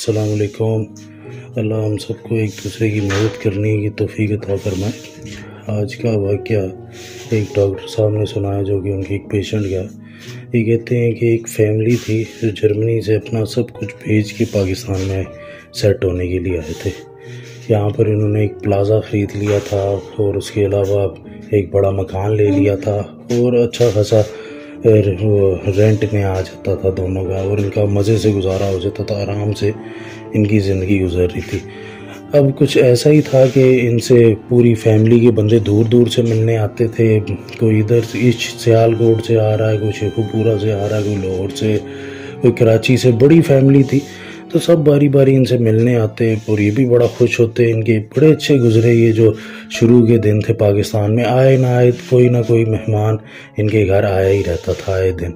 अस्सलाम वालेकुम। अल्लाह हम सबको एक दूसरे की मदद करने की तौफीक अता फरमाए। आज का वाक़या एक डॉक्टर साहब ने सुनाया जो कि उनके एक पेशेंट का। ये कहते हैं कि एक फैमिली थी जो जर्मनी से अपना सब कुछ भेज के पाकिस्तान में सेट होने के लिए आए थे। यहाँ पर इन्होंने एक प्लाज़ा ख़रीद लिया था और उसके अलावा एक बड़ा मकान ले लिया था और अच्छा खासा रेंट में आ जाता था दोनों का, और इनका मज़े से गुजारा हो जाता था, आराम से इनकी ज़िंदगी गुजर रही थी। अब कुछ ऐसा ही था कि इनसे पूरी फैमिली के बंदे दूर दूर से मिलने आते थे। कोई इधर इस सियालकोट से आ रहा है, कोई शेखुपुरा से आ रहा है, कोई लाहौर से, कोई कराची से। बड़ी फैमिली थी तो सब बारी बारी इनसे मिलने आते और ये भी बड़ा खुश होते। इनके बड़े अच्छे गुजरे ये जो शुरू के दिन थे पाकिस्तान में। आए ना आए कोई ना कोई मेहमान इनके घर आया ही रहता था आए दिन।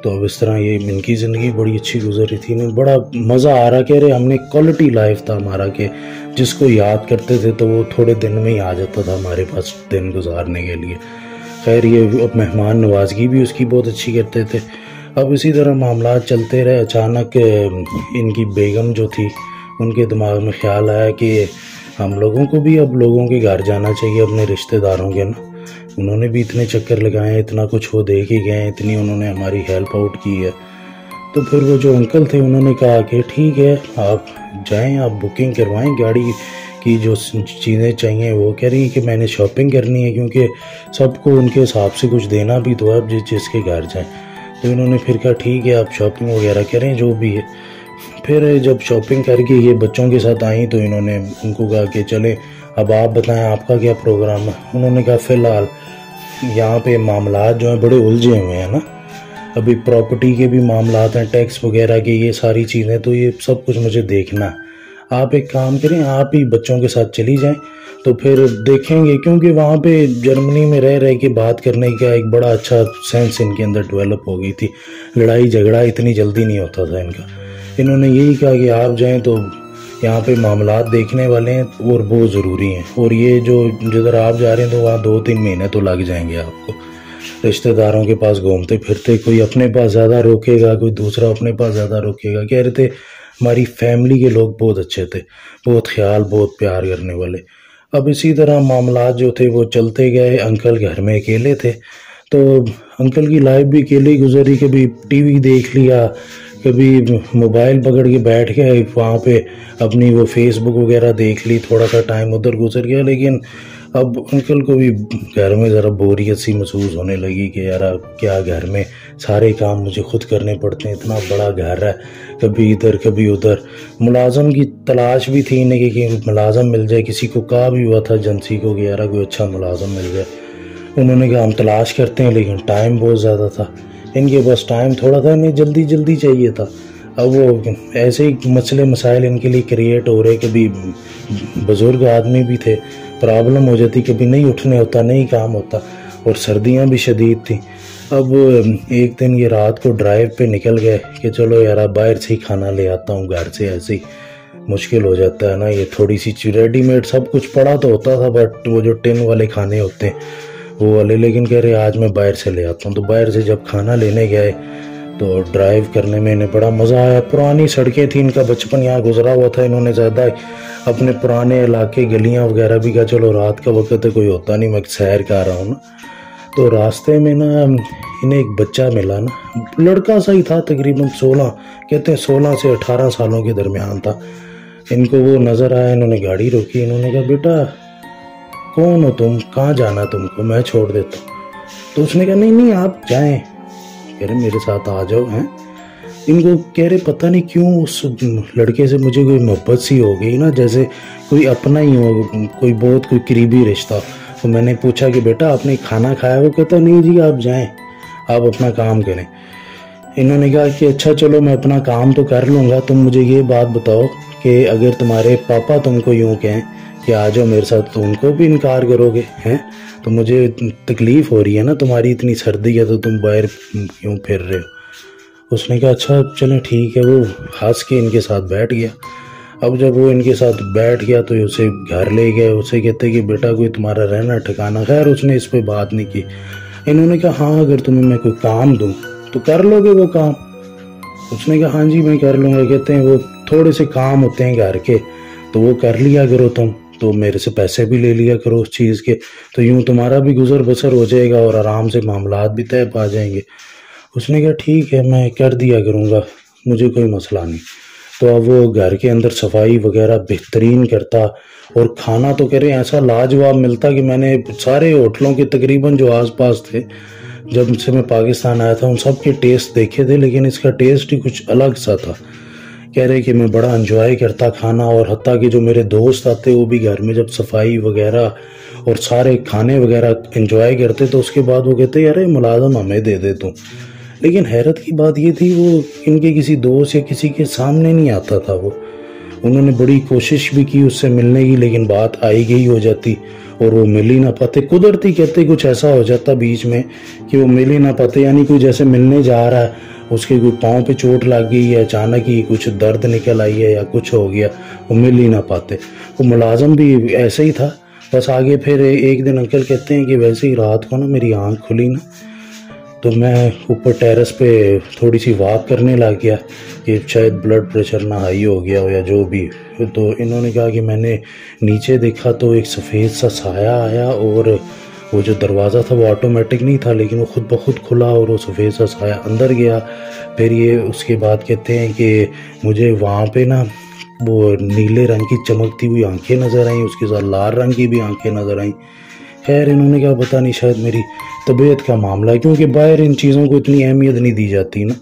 तो अब इस तरह ये इनकी ज़िंदगी बड़ी अच्छी गुजर रही थी। इन्हें बड़ा मज़ा आ रहा, कह रहे हमने क्वालिटी लाइफ था हमारा, कि जिसको याद करते थे तो वो थोड़े दिन में ही आ जाता था हमारे पास दिन गुजारने के लिए। खैर ये अब मेहमान नवाजगी भी उसकी बहुत अच्छी करते थे। अब इसी तरह मामला चलते रहे। अचानक इनकी बेगम जो थी उनके दिमाग में ख्याल आया कि हम लोगों को भी अब लोगों के घर जाना चाहिए, अपने रिश्तेदारों के ना। उन्होंने भी इतने चक्कर लगाए, इतना कुछ वो दे के गए, इतनी उन्होंने हमारी हेल्प आउट की है। तो फिर वो जो अंकल थे उन्होंने कहा कि ठीक है आप जाएं, आप बुकिंग करवाएं गाड़ी की, जो चीज़ें चाहिए। वो कह रही है कि मैंने शॉपिंग करनी है क्योंकि सबको उनके हिसाब से कुछ देना भी तो है अब जिसके घर जाएं। तो इन्होंने फिर कहा ठीक है आप शॉपिंग वगैरह करें जो भी है। फिर जब शॉपिंग करके ये बच्चों के साथ आई तो इन्होंने उनको कहा कि चले अब आप बताएं आपका क्या प्रोग्राम है। उन्होंने कहा फ़िलहाल यहाँ पे मामलात जो हैं बड़े उलझे हुए हैं ना, अभी प्रॉपर्टी के भी मामलात हैं, टैक्स वगैरह के, ये सारी चीज़ें, तो ये सब कुछ मुझे देखना है। आप एक काम करें, आप ही बच्चों के साथ चली जाएं तो फिर देखेंगे, क्योंकि वहाँ पे जर्मनी में रह रह के बात करने का एक बड़ा अच्छा सेंस इनके अंदर डेवलप हो गई थी। लड़ाई झगड़ा इतनी जल्दी नहीं होता था इनका। इन्होंने यही कहा कि आप जाएं तो यहाँ पे मामलात देखने वाले हैं और बहुत ज़रूरी हैं, और ये जो जिधर आप जा रहे हैं तो वहाँ 2-3 महीने तो लग जाएंगे आपको रिश्तेदारों के पास घूमते फिरते। कोई अपने पास ज़्यादा रोकेगा, कोई दूसरा अपने पास ज़्यादा रोकेगा। कह रहे थे हमारी फैमिली के लोग बहुत अच्छे थे, बहुत ख्याल, बहुत प्यार करने वाले। अब इसी तरह मामलात जो थे वो चलते गए। अंकल घर में अकेले थे तो अंकल की लाइफ भी अकेले ही गुजरी। कभी टीवी देख लिया, कभी मोबाइल पकड़ के बैठ गए वहाँ पे अपनी वो फेसबुक वगैरह देख ली, थोड़ा सा टाइम उधर गुजर गया। लेकिन अब अंकल को भी घर में ज़रा बोरियत सी महसूस होने लगी कि यार क्या घर में सारे काम मुझे खुद करने पड़ते हैं, इतना बड़ा घर है, कभी इधर कभी उधर। मुलाजम की तलाश भी थी इन्हें कि मुलाजम मिल जाए। किसी को कहा भी हुआ था एजेंसी को कि यार कोई अच्छा मुलाजम मिल जाए। उन्होंने कहा हम तलाश करते हैं, लेकिन टाइम बहुत ज़्यादा था इनके पास, टाइम थोड़ा था, इन्हें जल्दी जल्दी चाहिए था। अब वो ऐसे ही मसले मसाइल इनके लिए क्रिएट हो रहे। कभी बुज़ुर्ग आदमी भी थे, प्रॉब्लम हो जाती, कभी नहीं उठने होता, नहीं काम होता, और सर्दियां भी शदीद थी। अब एक दिन ये रात को ड्राइव पे निकल गए कि चलो यार बाहर से ही खाना ले आता हूँ, घर से ऐसे ही मुश्किल हो जाता है ना। ये थोड़ी सी रेडीमेड सब कुछ पड़ा तो होता था, बट वो जो टिन वाले खाने होते हैं वो वाले। लेकिन कह रहे आज मैं बाहर से ले आता हूँ। तो बाहर से जब खाना लेने गए तो ड्राइव करने में इन्हें बड़ा मज़ा आया। पुरानी सड़कें थी, इनका बचपन यहाँ गुजरा हुआ था। इन्होंने ज़्यादा अपने पुराने इलाके गलियाँ वगैरह भी कहा चलो रात का वक्त है, कोई होता नहीं, मैं सैर कर रहा हूँ ना। तो रास्ते में ना इन्हें एक बच्चा मिला ना, लड़का सा ही था, तकरीबन 16, कहते हैं 16 से 18 सालों के दरमियान था। इनको वो नज़र आया, इन्होंने गाड़ी रोकी। इन्होंने कहा बेटा कौन हो तुम, कहाँ जाना तुमको, मैं छोड़ देता हूँ। तो उसने कहा नहीं नहीं आप जाएं। कह रहे मेरे साथ आ जाओ। हैं इनको कह रहे पता नहीं क्यों उस लड़के से मुझे कोई मोहब्बत सी हो गई ना, जैसे कोई अपना ही हो, कोई बहुत कोई करीबी रिश्ता। तो मैंने पूछा कि बेटा आपने खाना खाया? वो कहता नहीं जी आप जाएं, आप अपना काम करें। इन्होंने कहा कि अच्छा चलो मैं अपना काम तो कर लूँगा, तुम मुझे ये बात बताओ कि अगर तुम्हारे पापा तुमको यूँ कहें कि आ जाओ मेरे साथ, तो उनको भी इनकार करोगे? हैं तो मुझे तकलीफ़ हो रही है ना, तुम्हारी इतनी सर्दी है तो तुम बाहर क्यों फिर रहे हो। उसने कहा अच्छा चलें ठीक है। वो हंस के इनके साथ बैठ गया। अब जब वो इनके साथ बैठ गया तो उसे घर ले गए। उसे कहते कि बेटा कोई तुम्हारा रहना ठिकाना। खैर उसने इस पर बात नहीं की। इन्होंने कहा हाँ अगर तुम्हें मैं कोई काम दूँ तो कर लोगे वो काम? उसने कहा हाँ जी मैं कर लूँगा। कहते हैं वो थोड़े से काम होते हैं घर के तो वो कर लिया करो तुम, तो मेरे से पैसे भी ले लिया करो उस चीज़ के, तो यूँ तुम्हारा भी गुजर बसर हो जाएगा और आराम से मामलात भी तय पा जाएंगे। उसने कहा ठीक है मैं कर दिया करूँगा, मुझे कोई मसला नहीं। तो अब वो घर के अंदर सफाई वगैरह बेहतरीन करता और खाना तो करें ऐसा लाजवाब मिलता कि मैंने सारे होटलों के तकरीबन जो आसपास थे जब से मैं पाकिस्तान आया था उन सब के टेस्ट देखे थे, लेकिन इसका टेस्ट ही कुछ अलग सा था। कह रहे कि मैं बड़ा एंजॉय करता खाना, और हत्ता कि जो मेरे दोस्त आते वो भी घर में जब सफाई वगैरह और सारे खाने वगैरह एंजॉय करते तो उसके बाद वो कहते अरे मुलाजम हमें दे दे तू। लेकिन हैरत की बात ये थी वो इनके किसी दोस्त या किसी के सामने नहीं आता था। वो उन्होंने बड़ी कोशिश भी की उससे मिलने की, लेकिन बात आई गई हो जाती और वो मिल ही ना पाते। कुदरती कहते कुछ ऐसा हो जाता बीच में कि वो मिल ही ना पाते, यानी कोई जैसे मिलने जा रहा है उसके कोई पाँव पे चोट लग गई है, अचानक ही कुछ दर्द निकल आई है या कुछ हो गया, वो मिल ही ना पाते। वो मुलाजम भी ऐसे ही था। बस आगे फिर एक दिन अंकल कहते हैं कि वैसे ही रात को ना मेरी आँख खुली ना, तो मैं ऊपर टेरेस पे थोड़ी सी वॉक करने लग गया कि शायद ब्लड प्रेशर ना हाई हो गया हो या जो भी। तो इन्होंने कहा कि मैंने नीचे देखा तो एक सफ़ेद सा साया आया, और वो जो दरवाज़ा था वो ऑटोमेटिक नहीं था लेकिन वो खुद ब खुद खुला और वो सफ़ेद सा साया अंदर गया। फिर ये उसके बाद कहते हैं कि मुझे वहाँ पे ना वो नीले रंग की चमकती हुई आंखें नज़र आईं, उसके साथ लाल रंग की भी आंखें नज़र आईं। खैर इन्होंने कहा पता नहीं शायद मेरी तबीयत का मामला है, क्योंकि बाहर इन चीज़ों को इतनी अहमियत नहीं दी जाती ना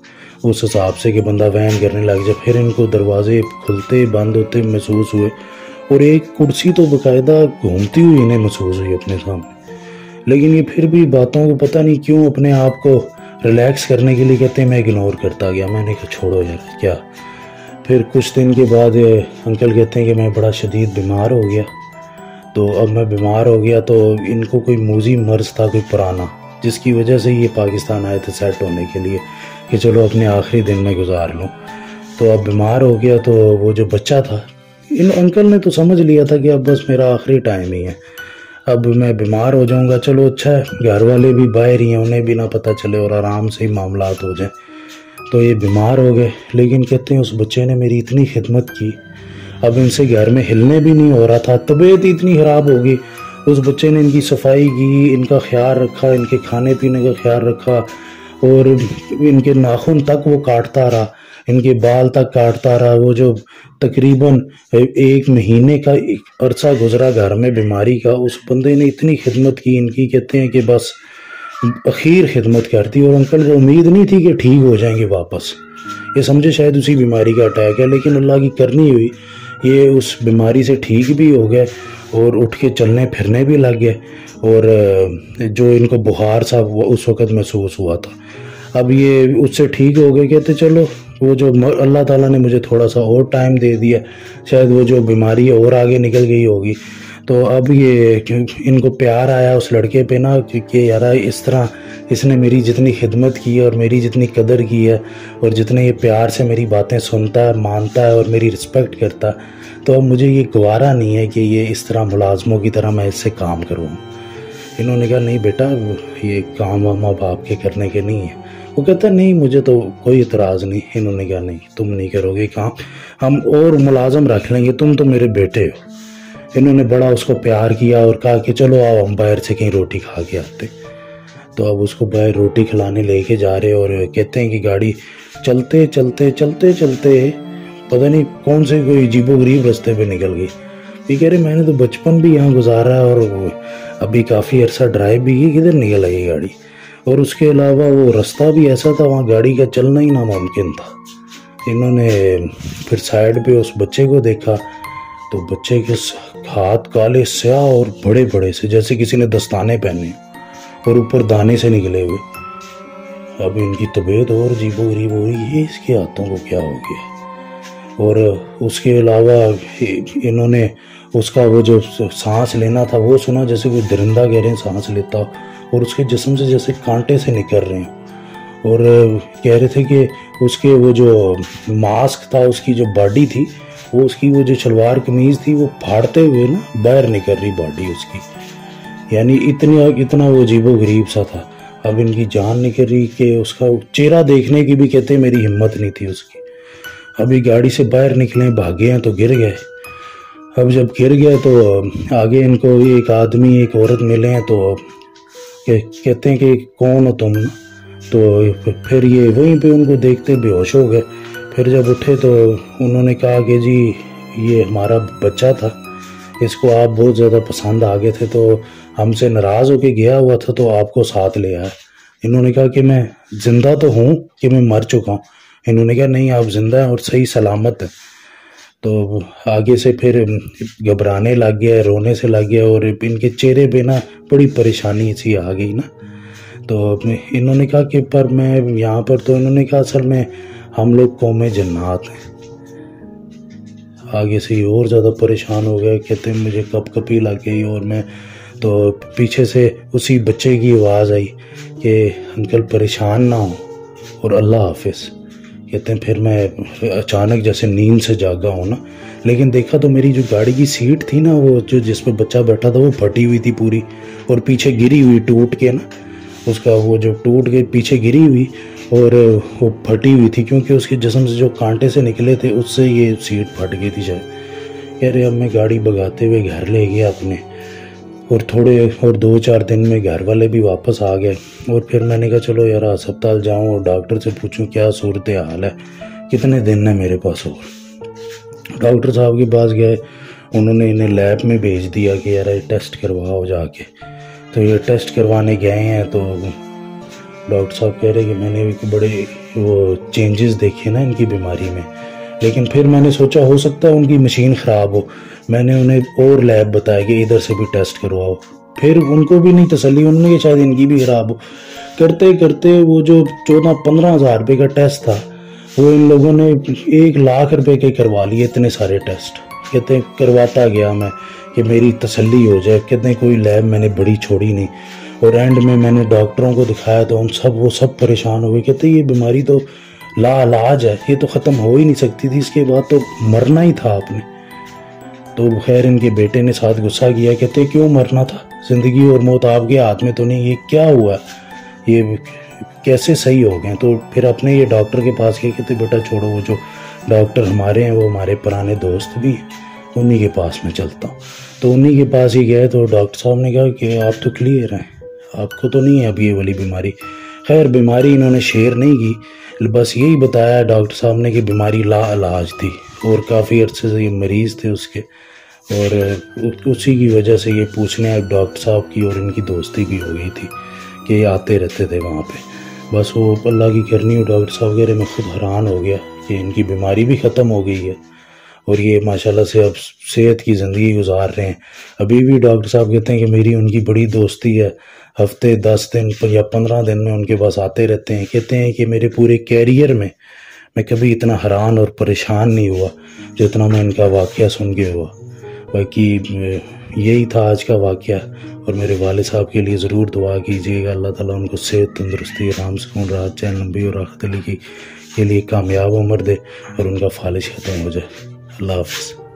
उस हिसाब से कि बंदा वहम करने लग जाए। फिर इनको दरवाजे खुलते बंद होते महसूस हुए, और एक कुर्सी तो बाकायदा घूमती हुई इन्हें महसूस हुई अपने सामने। लेकिन ये फिर भी बातों को पता नहीं क्यों अपने आप को रिलैक्स करने के लिए कहते हैं, मैं इग्नोर करता गया। मैंने कहा छोड़ो यार क्या। फिर कुछ दिन के बाद अंकल कहते हैं कि मैं बड़ा शदीद बीमार हो गया। तो अब मैं बीमार हो गया तो इनको कोई मूजी मर्ज था कोई पुराना, जिसकी वजह से ये पाकिस्तान आए थे सेट होने के लिए कि चलो अपने आखिरी दिन में गुजार लूँ। तो अब बीमार हो गया तो वो जो बच्चा था, इन अंकल ने तो समझ लिया था कि अब बस मेरा आखिरी टाइम ही है, अब मैं बीमार हो जाऊंगा। चलो अच्छा है घर वाले भी बाहर ही हैं, उन्हें भी ना पता चले और आराम से ही मामलात हो जाए। तो ये बीमार हो गए, लेकिन कहते हैं उस बच्चे ने मेरी इतनी खिदमत की, अब इनसे घर में हिलने भी नहीं हो रहा था, तबीयत इतनी ख़राब हो गई। उस बच्चे ने इनकी सफाई की, इनका ख्याल रखा, इनके खाने पीने का ख्याल रखा, और इनके नाखून तक वो काटता रहा, इनके बाल तक काटता रहा। वो जो तकरीबन 1 महीने का अरसा गुजरा घर में बीमारी का, उस बंदे ने इतनी खिदमत की इनकी, कहते हैं कि बस अखीर खिदमत करती। और अंकल को उम्मीद नहीं थी कि ठीक हो जाएंगे वापस, ये समझे शायद उसी बीमारी का अटैक है, लेकिन अल्लाह की करनी हुई ये उस बीमारी से ठीक भी हो गए और उठ के चलने फिरने भी लग गए। और जो इनको बुखार सा वो उस वक़्त महसूस हुआ था, अब ये उससे ठीक हो गए। कहते चलो वो जो अल्लाह ताला ने मुझे थोड़ा सा और टाइम दे दिया, शायद वो जो बीमारी है और आगे निकल गई होगी। तो अब ये इनको प्यार आया उस लड़के पे ना कि यार इस तरह इसने मेरी जितनी खिदमत की है और मेरी जितनी कदर की है और जितने ये प्यार से मेरी बातें सुनता है, मानता है और मेरी रिस्पेक्ट करता, तो अब मुझे ये गवारा नहीं है कि ये इस तरह मुलाजमों की तरह मैं इससे काम करूँ। इन्होंने कहा नहीं बेटा ये काम माँ बाप के करने के नहीं है। वो कहता नहीं मुझे तो कोई इतराज़ नहीं। इन्होंने कहा नहीं तुम नहीं करोगे काम, हम और मुलाजम रख लेंगे, तुम तो मेरे बेटे हो। इन्होंने बड़ा उसको प्यार किया और कहा कि चलो आओ हम बाहर से कहीं रोटी खा के आते। तो अब उसको बाहर रोटी खिलाने लेके जा रहे और कहते हैं कि गाड़ी चलते चलते चलते चलते पता नहीं कौन से कोई अजीबोगरीब रास्ते पे निकल गई। ये कह रहे मैंने तो बचपन भी यहाँ गुजारा है और अभी काफ़ी अरसा ड्राइव भी की, किधर निकल आई गाड़ी। और उसके अलावा वो रास्ता भी ऐसा था वहाँ गाड़ी का चलना ही नामुमकिन था। इन्होंने फिर साइड पे उस बच्चे को देखा तो बच्चे के हाथ काले स्याह और बड़े बड़े से, जैसे किसी ने दस्ताने पहने और ऊपर दाने से निकले हुए। अब इनकी तबीयत और अजीबोगरीब हो रही है, इसके हाथों को क्या हो गया। और उसके अलावा इन्होंने उसका वो जो सांस लेना था वो सुना, जैसे कोई दरिंदा कह रहे हैं सांस लेता, और उसके जिस्म से जैसे कांटे से निकल रहे हैं। और कह रहे थे कि उसके वो जो मास्क था, उसकी जो बॉडी थी, वो उसकी वो जो शलवार कमीज़ थी वो फाड़ते हुए ना बाहर निकल रही बॉडी उसकी, यानी इतना वो अजीबोगरीब सा था। अब इनकी जान निकल रही कि उसका चेहरा देखने की भी कहते मेरी हिम्मत नहीं थी उसकी। अभी गाड़ी से बाहर निकले, भागे हैं तो गिर गए। अब जब गिर गए तो आगे इनको एक आदमी एक औरत मिले हैं, तो कहते हैं कि कौन हो तुम। तो फिर ये वहीं पे उनको देखते बेहोश हो गए। फिर जब उठे तो उन्होंने कहा कि जी ये हमारा बच्चा था, इसको आप बहुत ज़्यादा पसंद आ गए थे, तो हमसे नाराज़ होके गया हुआ था, तो आपको साथ ले आया। इन्होंने कहा कि मैं ज़िंदा तो हूँ कि मैं मर चुका हूँ। इन्होंने कहा नहीं, आप ज़िंदा हैं और सही सलामत हैं। तो आगे से फिर घबराने लग गया, रोने से लग गया, और इनके चेहरे पे ना बड़ी परेशानी सी आ गई ना। तो इन्होंने कहा कि पर मैं यहाँ पर, तो इन्होंने कहा असल में हम लोग कौमे जन्नात हैं। आगे से और ज़्यादा परेशान हो गया, कहते हैं मुझे कपकपी लग गई। और मैं तो पीछे से उसी बच्चे की आवाज़ आई कि अंकल परेशान ना हो और अल्लाह हाफिज़। कहते हैं फिर मैं अचानक जैसे नींद से जागा हूँ ना, लेकिन देखा तो मेरी जो गाड़ी की सीट थी ना, वो जो जिस पर बच्चा बैठा था वो फटी हुई थी पूरी, और पीछे गिरी हुई टूट के ना, उसका वो जो टूट के पीछे गिरी हुई और वो फटी हुई थी, क्योंकि उसके जिस्म से जो कांटे से निकले थे उससे ये सीट फट गई थी शायद। यार अब मैं गाड़ी भगाते हुए घर ले गया अपने, और 2-4 दिन में घर वाले भी वापस आ गए। और फिर मैंने कहा चलो यार अस्पताल जाऊं और डॉक्टर से पूछूं क्या सूरत हाल है, कितने दिन है मेरे पास। और डॉक्टर साहब के पास गए, उन्होंने इन्हें लैब में भेज दिया कि यार ये टेस्ट करवाओ जाके। तो ये टेस्ट करवाने गए हैं, तो डॉक्टर साहब कह रहे कि मैंने भी बड़े वो चेंजेस देखे ना इनकी बीमारी में। लेकिन फिर मैंने सोचा हो सकता है उनकी मशीन ख़राब हो। मैंने उन्हें और लैब बताया कि इधर से भी टेस्ट करवाओ। फिर उनको भी नहीं तसल्ली, उन्होंने कि शायद इनकी भी ख़राब हो। करते करते वो जो 14-15 हज़ार रुपये का टेस्ट था, वो इन लोगों ने 1 लाख रुपए के करवा लिए, इतने सारे टेस्ट। कहते करवाता गया मैं कि मेरी तसल्ली हो जाए। कहते कोई लैब मैंने बड़ी छोड़ी नहीं। और एंड में मैंने डॉक्टरों को दिखाया तो वो सब परेशान हो गए। कहते ये बीमारी तो लाइलाज है, ये तो ख़त्म हो ही नहीं सकती थी, इसके बाद तो मरना ही था आपने। तो खैर इनके बेटे ने साथ गुस्सा किया, कहते क्यों मरना था, ज़िंदगी और मौत आपके हाथ में तो नहीं, ये क्या हुआ, ये कैसे सही हो गए। तो फिर अपने ये डॉक्टर के पास गए, कहते बेटा छोड़ो, वो जो डॉक्टर हमारे हैं वो हमारे पुराने दोस्त भी हैं, उन्हीं के पास मैं चलता हूँ। तो उन्हीं के पास ही गए, तो डॉक्टर साहब ने कहा कि आप तो क्लियर हैं, आपको तो नहीं है अभी ये वाली बीमारी। खैर बीमारी इन्होंने शेयर नहीं की, बस यही बताया डॉक्टर साहब ने कि बीमारी लाइलाज थी और काफ़ी अर्से से ये मरीज़ थे उसके, और उसी की वजह से ये पूछने डॉक्टर साहब की और इनकी दोस्ती भी हो गई थी कि आते रहते थे वहाँ पे। बस वो अल्लाह की करनी हो, डॉक्टर साहब कह रहे मैं खुद हैरान हो गया कि इनकी बीमारी भी ख़त्म हो गई है और ये माशाल्लाह से अब सेहत की ज़िंदगी गुजार रहे हैं। अभी भी डॉक्टर साहब कहते हैं कि मेरी उनकी बड़ी दोस्ती है, हफ्ते 10 दिन या 15 दिन में उनके पास आते रहते हैं। कहते हैं कि मेरे पूरे कैरियर में मैं कभी इतना हैरान और परेशान नहीं हुआ जितना मैं इनका वाक़या सुन के हुआ। बाकी यही था आज का वाक़या, और मेरे वाले साहब के लिए ज़रूर दुआ कीजिएगा, अल्लाह ताला उनको सेहत, तंदुरुस्ती, आराम, सुकून, राहत, चैन, लंबी और आखिरत के लिए कामयाब उम्र दे और उनका फालिश ख़त्म हो जाए। अल्लाह हाफ़िज़।